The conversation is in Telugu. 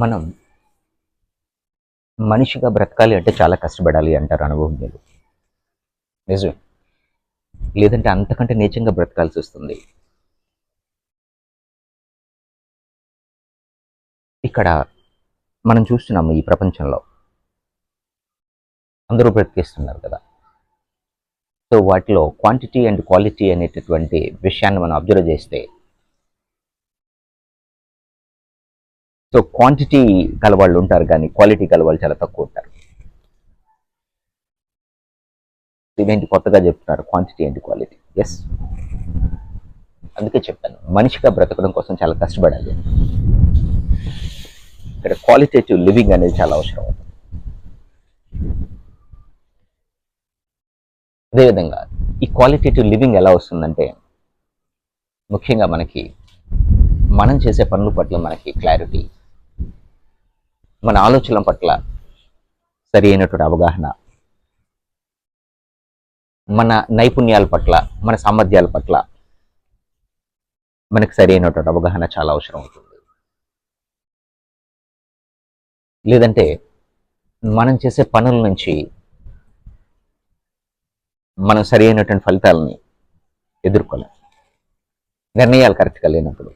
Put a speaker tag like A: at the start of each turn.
A: మనం మనిషిగా బ్రతకాలి అంటే చాలా కష్టపడాలి అంటారు అనుభవజ్ఞులు. నిజమే. లేదంటే అంతకంటే నీచంగా బ్రతకాల్సి వస్తుంది. ఇక్కడ మనం చూస్తున్నాము ఈ ప్రపంచంలో అందరూ బ్రతికేస్తున్నారు కదా. సో వాటిలో క్వాంటిటీ అండ్ క్వాలిటీ అనేటటువంటి విషయాన్ని మనం అబ్జర్వ్ చేస్తే, సో క్వాంటిటీ కలవాళ్ళు ఉంటారు కానీ క్వాలిటీ కలవాళ్ళు చాలా తక్కువ ఉంటారు. ఇదేంటి కొత్తగా చెప్తున్నారు క్వాంటిటీ అండ్ క్వాలిటీ? ఎస్, అందుకే చెప్పాను మనిషిగా బ్రతకడం కోసం చాలా కష్టపడాలి. ఇక్కడ క్వాలిటేటివ్ లివింగ్ అనేది చాలా అవసరం. అదేవిధంగా ఈ క్వాలిటేటివ్ లివింగ్ ఎలా వస్తుందంటే, ముఖ్యంగా మనం చేసే పనుల పట్ల మనకి క్లారిటీ, మన ఆలోచనల పట్ల సరి అయినటువంటి అవగాహన, మన నైపుణ్యాల పట్ల, మన సామర్థ్యాల పట్ల మనకు సరి అయినటువంటి అవగాహన చాలా అవసరం అవుతుంది. లేదంటే మనం చేసే పనుల నుంచి మనం సరి అయినటువంటి ఫలితాలని ఎదుర్కోలేం, నిర్ణయాలు కరెక్ట్గా లేనప్పుడు.